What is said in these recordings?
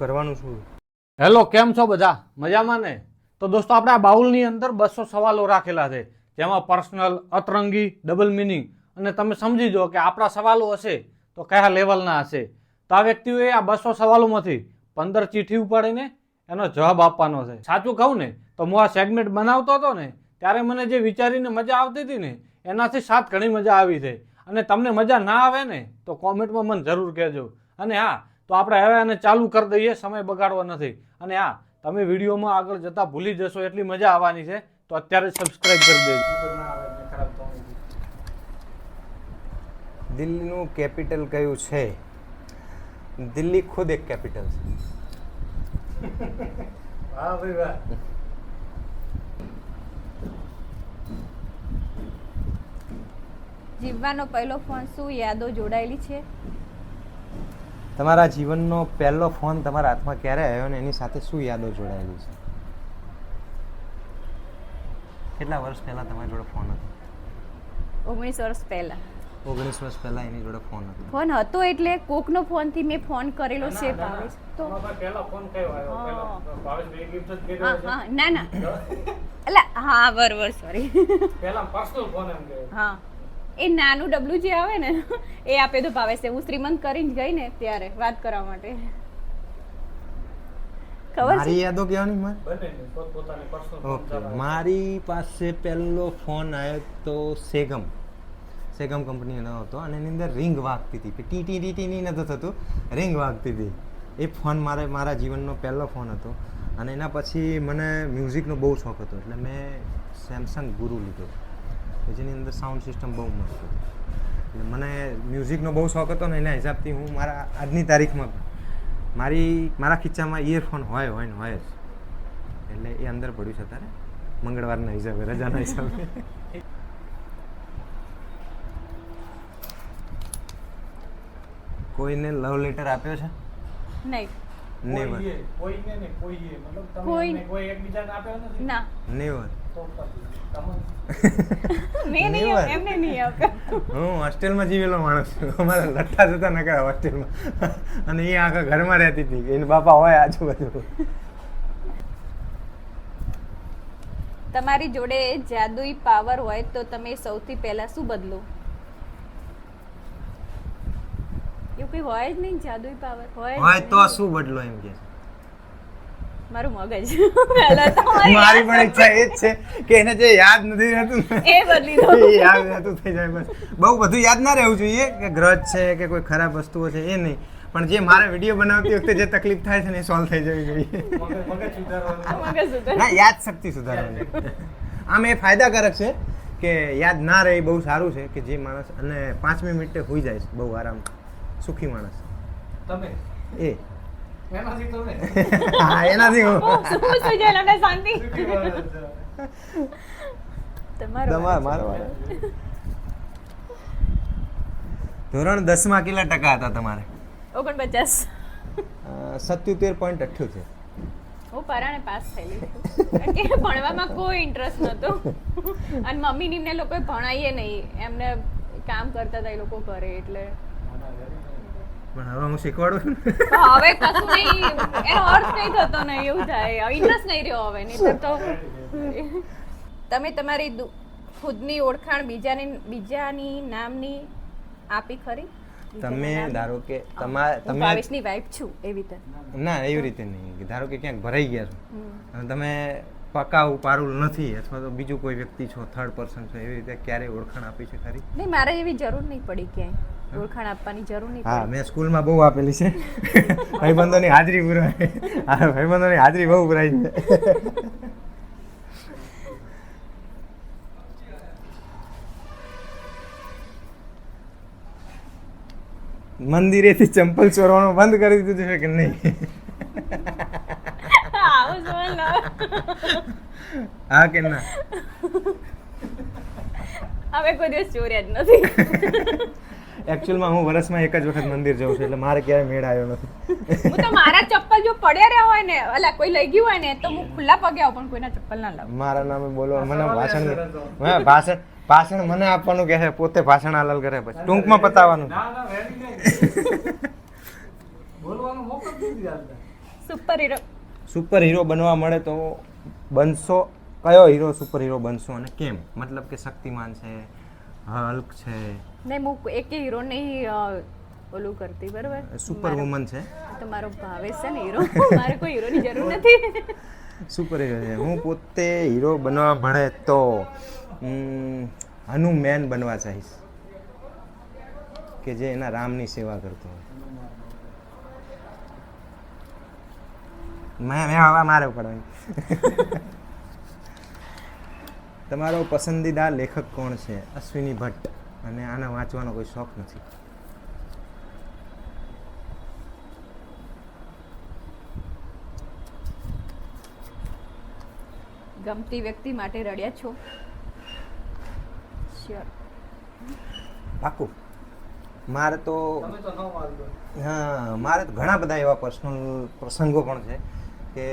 કરવાનું શું? હેલો, કેમ છો બધા? મજામાં ને? તો દોસ્તો આપણે આ બાઉલની અંદર 200 સવાલો રાખેલા છે, જેમાં પર્સનલ, અતરંગી, ડબલ મિનિંગ, અને તમે સમજી જો કે આપણા સવાલો હશે તો કયા લેવલના હશે. તો આ વ્યક્તિઓએ આ 200 સવાલોમાંથી 15 ચિઠ્ઠી ઉપાડીને એનો જવાબ આપવાનો છે. સાચું કહું ને તો હું આ સેગમેન્ટ બનાવતો હતો ને ત્યારે મને જે વિચારીને મજા આવતી હતી ને એનાથી 7 ઘણી મજા આવી છે. અને તમને મજા ના આવે ને તો કોમેન્ટમાં મને જરૂર કહેજો. અને હા, તો આપણે હવે આને ચાલુ કરી દઈએ, સમય બગાડવો નથી. અને હા, તમે વિડીયોમાં આગળ જતા ભૂલી જશો એટલી મજા આવવાની છે, તો અત્યારે સબસ્ક્રાઇબ કરી દેજો. દિલ્હીનું કેપિટલ કયું છે? દિલ્હી ખુદ એક કેપિટલ છે. વાહ ભાઈ વાહ. જીવવાનો પહેલો ફોન શું યાદો જોડાયેલી છે? તમારા જીવનનો પહેલો ફોન તમારા હાથમાં ક્યારે આવ્યો ને એની સાથે શું યાદો જોડાયેલી છે? કેટલા વર્ષ પહેલા તમારી જોડે ફોન હતો? 19 વર્ષ પહેલા. 19 વર્ષ પહેલા એની જોડે ફોન હતો. ફોન હતો એટલે કોકનો ફોનથી મેં ફોન કરેલો છે ભાવેશ. તો પહેલો ફોન કયો આવ્યો? પહેલો ભાવેશભાઈ ગિફ્ટ જ કર્યો છે. હા ના ના એટલે હા બરોબર સોરી. પહેલા પર્સનલ ફોન એમ કે. હા એ નાનું ડબલું જે આવે ને એ આપે તો ભાવેશ. હું શ્રીમંત કરીને ગઈ ને ત્યારે વાત કરવા માટે. ખબર છે? મારી યાદો કહેવાની મારે. બંને પોતાની પર્સનલ ફોન ઓકે, મારી પાસે પહેલો ફોન આવ્યો તો સેગમ કંપનીનો હતો અને એની અંદર રિંગ વાગતી હતી. ટી ટી ટી ટી નહોતું થતું, રિંગ વાગતી હતી. એ ફોન મારા જીવનનો પહેલો ફોન હતો. અને એના પછી મને મ્યુઝિકનો બહુ શોખ હતો એટલે મેં સેમસંગ ગુરુ લીધો, જેની અંદર સાઉન્ડ સિસ્ટમ બહુ મસ્ત હતી. એટલે મને મ્યુઝિકનો બહુ શોખ હતો ને એના હિસાબથી હું મારા આજની તારીખમાં મારા ખીચામાં ઇયરફોન હોય જ. એટલે એ અંદર પડ્યું છે અત્યારે મંગળવારના હિસાબે, રજાના હિસાબે. કોઈને લવ લેટર આપ્યો છે? નહીં. નેવર. કોઈને ને કોઈએ મતલબ તમે કોઈ- એમને કોઈ એકબીજાને આપ્યો નથી? ના નેવર. તો પછી તમે મેં નહીં Never. એમને નહીં આપ્યો. હું હોસ્ટેલમાં જીવેલો માણસ છું. અમારા લઠ્ઠા જતા ન કરે હોસ્ટેલમાં. અને એ આખા ઘરમાં રહેતી હતી. એના બાપા હોય આજુબાજુ. તમારી જોડે જાદુઈ પાવર હોય તો તમે સૌથી પહેલા શું બદલો? એવું કઈ હોય જ નહીં. જાદુઈ પાવર હોય હોય જ તો નહીં. શું બદલો એમ કે? મારું મગજ પહેલા તો મારી પણ ઈચ્છા એ જ છે કે એને જે યાદ નથી રહેતું ને એ બદલી દો. એ યાદ રહેતું થઈ જાય. બસ બહુ બધું યાદ ના રહેવું જોઈએ કે ગ્રજ છે કે કોઈ ખરાબ વસ્તુઓ છે એ નહીં, પણ જે મારે વિડીયો બનાવતી વખતે જે તકલીફ થાય છે ને એ સોલ્વ થઈ જવી જોઈએ. મગજ સુધારવાનું. મગજ સુધરે. ના, યાદ શક્તિ સુધારવાની. આમ એ ફાયદાકારક છે કે યાદ ના રહે, બહુ સારું છે કે જે માણસ અને 5મી મિનિટે હોઈ જાય છે બહુ આરામ, સુખી માણસ તમે એ. એનાથી તમે હા, એનાથી હું. શું સુઈ જાય એટલે શાંતિ. તમારો મારો વારો. ધોરણ 10માં કેટલા ટકા હતા તમારે? 49. 77.78. હું પરાણે પાસ થયેલી છું. કારણ કે ભણવામાં કોઈ ઇન્ટરેસ્ટ નહોતો અને મમ્મી ને લોકો ભણાવીએ નહીં, એમને કામ કરતા હતા એ લોકો કરે એટલે પણ હવે હું શીખવાડું છું ને. તો હવે કશું નહીં, એનો અર્થ કઈ થતો નહીં, એવું થાય. ઇન્ટરેસ્ટ નહીં રહ્યો હવે. નહીં તો તમે તમારી ખુદની ઓળખાણ બીજાની નામની આપી ખરી? તમે ધારો કે હું તમે ભાવેશની વાઇફ છું એવી રીતે. ના, એવી રીતે નહીં. ધારો કે ક્યાંક ભરાઈ ગયા છો અને તમે પકાઉ પારુલ નથી અથવા તો બીજું કોઈ વ્યક્તિ છો, થર્ડ પર્સન છો, એવી રીતે ક્યારેય ઓળખાણ આપી છે ખરી? નહીં, મારે એવી જરૂર નહીં પડી ક્યાંય ઓળખાણ આપવાની જરૂર નહીં હા, પડી. મેં સ્કૂલમાં બહુ આપેલી છે. ભાઈબંધોની હાજરી પુરાય. હા, ભાઈબંધોની હાજરી બહુ પુરાઈ છે. મંદિરેથી ચંપલ ચોરવાનું બંધ કરી દીધું છે કે નહીં? આવું સવાલ ના. હા કે ના? હવે કોઈ દિવસ ચોર્યા જ નથી. એકચ્યુઅલમાં હું વર્ષમાં એક જ વખત મંદિર જાઉં છું એટલે મારે ક્યારેય મેળ આવ્યો નથી. હું તો મારા ચપ્પલ જો પડ્યા રહ્યા હોય ને, અલા કોઈ લઈ ગયું હોય ને તો હું ખુલ્લા પગે આવું, પણ કોઈના ચપ્પલ ના લાવું. મારા નામે બોલો, મને ભાષણ મને આપવાનું કહે છે, પોતે ભાષણ હાલલ કરે, પછી ટૂંકમાં પતાવવાનું. ના ના વેરી નહીં. બોલવાનો મોકો જ નથી આપતા. સુપર હીરો સુપર હીરો બનવા મળે તો બનશો, કયો હીરો સુપર હીરો બનશો અને કેમ? મતલબ કે શક્તિમાન છે, હલ્ક છે, નહીં હું એક હીરો નહીં ઓલું કરતી, બરાબર? સુપર વુમન છે, તમારો ભાવેશ છે ને હીરો, મારે કોઈ હીરોની જરૂર નથી. સુપર હીરો છે. હું પોતે હીરો બનવા મળે તો હનુમેન બનવા ચાહીશ, કે જે એના રામની સેવા કરતો હોય. મારે પડવાની. તમારો પસંદીદા લેખક કોણ છે? અશ્વિની ભટ્ટ. અને આને વાંચવાનો કોઈ શોખ નથી. ગમતી વ્યક્તિ માટે રડ્યા છો? શ્યોર. પાકું. મારે તો તમે તો ન વાંચો. હા, મારે તો ઘણા બધા એવા પર્સનલ પ્રસંગો પણ છે કે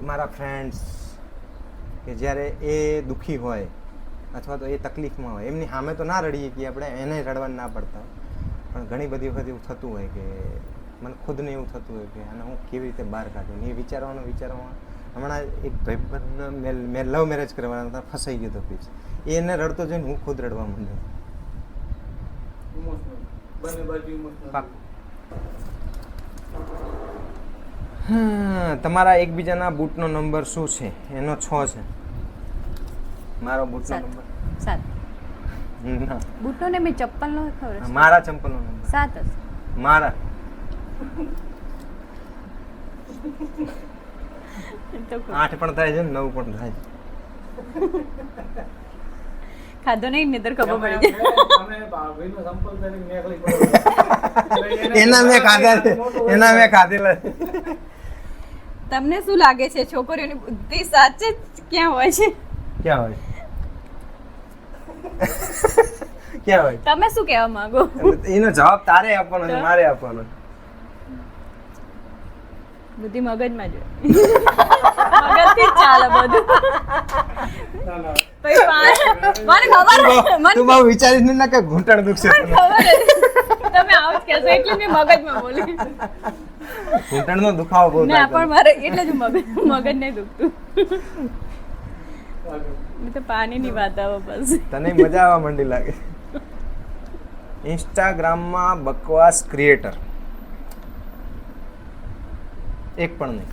મારા ફ્રેન્ડ્સ કે જ્યારે એ દુઃખી હોય અથવા તો એ તકલીફમાં હોય, એમની સામે તો ના રડીએ કે આપણે એને રડવા ના પડતા હોય, પણ ઘણી બધી વખત એવું થતું હોય કે મને ખુદને એવું થતું હોય કે આને હું કેવી રીતે બહાર કાઢું. એ વિચારવામાં હમણાં એક ભાઈબંધ મેં લવ મેરેજ કરવાના હતા, ફસાઈ ગયો હતો પીછ. એને રડતો જોઈને હું ખુદ રડવા માંડ્યો. બંને બાજુ ઇમોશનલ. હા, તમારા એકબીજાના બૂટનો નંબર શું છે? એનો 6 છે. મારો બૂટનો 7. નંબર 7 ના, બૂટનો ને મેં ચપ્પલનો ખબર છે. મારા ચંપલનો નંબર 7 હશે. મારા તો 8 પણ થાય છે ને 9 પણ થાય છે. ખાધો નહીં નહીતર ખબર પડી જાય. અમે ભાભીનો સંપલ કરીને નીકળી પડો. એના મેં ખાધા છે, એના મેં ખાધેલા છે. તમને શું લાગે છે છોકરીઓની બુદ્ધિ સાચે જ ક્યાં હોય છે? ક્યાં હોય? ક્યાં હોય? તમે શું કહેવા માંગો? એનો જવાબ તારે આપવાનો છે, મારે આપવાનો છે. બુદ્ધિ મગજમાં જ હોય. મગજથી જ ચાલે બધું. પછી મને ખબર મને તું બહુ વિચારીશ નહીં ના કે ઘૂંટણ દુખશે તને. ખબર જ. તમે આવું જ કહેશો એટલે મેં મગજમાં બોલી. ઘૂંટણનો દુખાવો બહુ ના થાય પણ મારે એટલે જ મગજ નહીં દુખતું. એ તો પાણીની વાત આવે બસ. તને મજા આવવા માંડી લાગે. ઇન્સ્ટાગ્રામમાં બકવાસ ક્રિએટર એક પણ નહીં.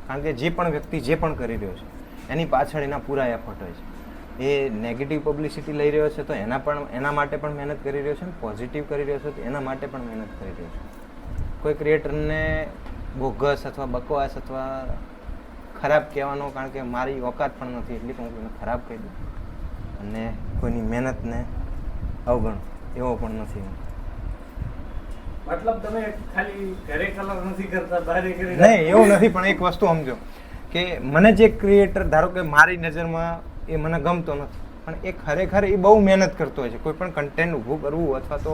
કારણ કે જે પણ વ્યક્તિ જે પણ કરી રહ્યો છે એની પાછળ એના પૂરા એફર્ટ હોય છે. એ નેગેટિવ પબ્લિસિટી લઈ રહ્યો છે તો એના માટે પણ મહેનત કરી રહ્યો છે, પોઝિટિવ કરી રહ્યો છે તો એના માટે પણ મહેનત કરી રહ્યો છે. કોઈ ક્રિએટરને બોગસ અથવા બકવાસ અથવા ખરાબ કહેવાનો, કારણ કે મારી ઓકાત પણ નથી એટલી કે હું એને ખરાબ કહી દઉં અને કોઈની મહેનતને અવગણું એવો પણ નથી હું. મતલબ તમે ખાલી ઘરે કલર નથી કરતા, બહારે કરી નહીં એવું નથી, પણ એક વસ્તુ સમજો કે મને જે ક્રિએટર ધારો કે મારી નજરમાં એ મને ગમતો નથી, પણ એ ખરેખર એ બહુ મહેનત કરતો હોય છે. કોઈ પણ કન્ટેન્ટ ઊભું કરવું અથવા તો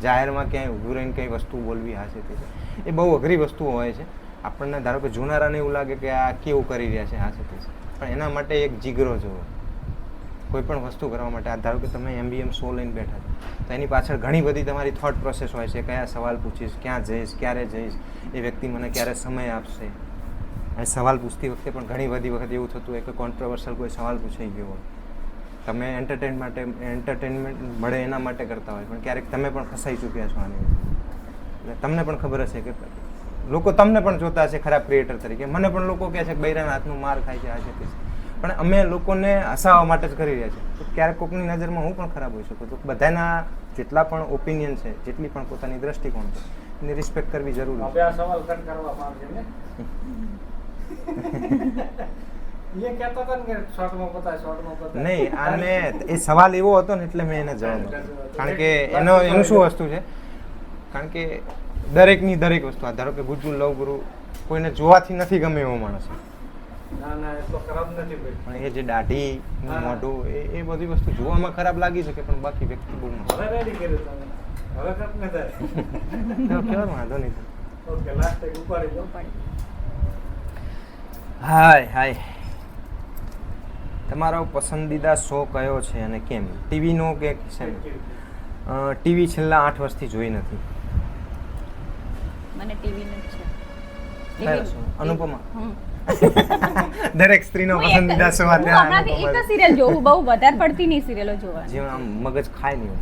જાહેરમાં ક્યાંય ઊભું રહીને કંઈ વસ્તુ બોલવી આ છે તે છે, એ બહુ અઘરી વસ્તુઓ હોય છે. આપણને ધારો કે જોનારાને એવું લાગે કે આ કેવું કરી રહ્યા છે આ છે તે છે, પણ એના માટે એક જીગરો જોવો. કોઈ પણ વસ્તુ કરવા માટે આ ધારો કે તમે MBM શો લઈને બેઠા છો તો એની પાછળ ઘણી બધી તમારી થોટ પ્રોસેસ હોય છે. કયા સવાલ પૂછીશ, ક્યાં જઈશ, ક્યારે જઈશ, એ વ્યક્તિ મને ક્યારે સમય આપશે. અને સવાલ પૂછતી વખતે પણ ઘણી બધી વખત એવું થતું હોય કે કોન્ટ્રોવર્શિયલ કોઈ સવાલ પૂછાઈ ગયો હોય. તમે એન્ટરટેનમેન્ટ મળે એના માટે કરતા હોય, પણ ક્યારેક તમે પણ ફસાઈ ચૂક્યા છો આની અંદર. એટલે તમને પણ ખબર હશે કે લોકો તમને પણ જોતા હશે ખરાબ ક્રિએટર તરીકે. મને પણ લોકો કહે છે કે બૈરાના હાથનું માર ખાય છે આ છે તે છે, પણ અમે લોકોને હસાવવા માટે જ કરી રહ્યા છીએ. તો ક્યારેક કોઈકની નજરમાં હું પણ ખરાબ હોઈ શકું. તો બધાના જેટલા પણ ઓપિનિયન છે, જેટલી પણ પોતાની દ્રષ્ટિકોણ છે એની રિસ્પેક્ટ કરવી જરૂરી હવે આ સવાલ કટ કરવા માંગે ને. એ કહેતા હતા ને કે શોર્ટમાં પતાય. નહીં. આને એ સવાલ એવો હતો ને એટલે મેં એને જવાબ આપ્યો. કારણ કે એનું શું વસ્તુ છે, કારણ કે દરેકની દરેક વસ્તુ, આ ધારો કે ગુજ્જુ લવ ગુરુ કોઈને જોવાથી નથી ગમે એવો માણસ છે, ના ના એટલો ખરાબ નથી ભાઈ. પણ એ જે દાઢી મોઢું એ બધી વસ્તુ જોવામાં ખરાબ લાગી શકે, પણ બાકી વ્યક્તિ બહુ મસ્ત. હવે રેડી કર્યું તમે, હવે કટ ન થાય. કેવો વાંધો નહીં. ઓકે લાસ્ટ એક ઉપાડી દો. હાય તમારો પસંદીદા શો કયો છે અને કેમ? ટીવીનો કે છે? ટીવી છેલ્લા 8 વર્ષથી જોઈ નથી. મને ટીવી નથી છે. કયો show? અનુપમા હમ. દરેક સ્ત્રીનો હું પસંદીદા શો હું અત્યારે હમણાંથી એક જ અનુપમા. સિરિયલ જોઉં, બહુ વધારે પડતી નહીં સિરિયલો જોવાની. જીવન આમ મગજ ખાય નહીં.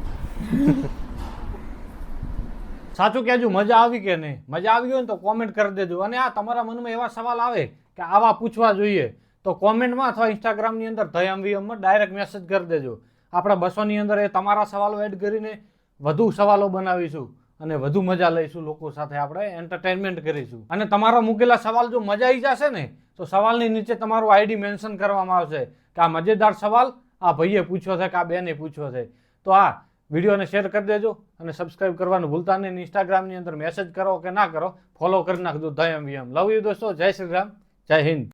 સાચું કહેજો, મજા આવી કે નહીં? મજા આવી હોય ને તો કોમેન્ટ કરી દેજો. અને આ તમારા મનમાં એવા સવાલ આવે કે આવા પૂછવા જોઈએ તો કોમેન્ટમાં અથવા ઇન્સ્ટાગ્રામની અંદર ધયમવીએમમાં ડાયરેક્ટ મેસેજ કરી દેજો. આપણે 200ની અંદર એ તમારા સવાલો એડ કરીને વધુ સવાલો બનાવીશું અને વધુ મજા લઈશું. લોકો સાથે આપણે એન્ટરટેનમેન્ટ કરીશું. અને તમારા મૂકેલા સવાલ જો મજા આવી જશે ને તો સવાલની નીચે તમારું આઈડી મેન્શન કરવામાં આવશે કે આ મજેદાર સવાલ આ ભાઈએ પૂછ્યો છે કે આ બેને પૂછ્યો છે. તો આ વિડીયોને શેર કરી દેજો અને સબસ્ક્રાઇબ કરવાનું ભૂલતા નહીં. ઇન્સ્ટાગ્રામની અંદર મેસેજ કરો કે ના કરો, ફોલો કરી નાખજો ધયમવીએમ. લવ યુ દોસ્તો. જય શ્રી રામ, જય હિન્દ.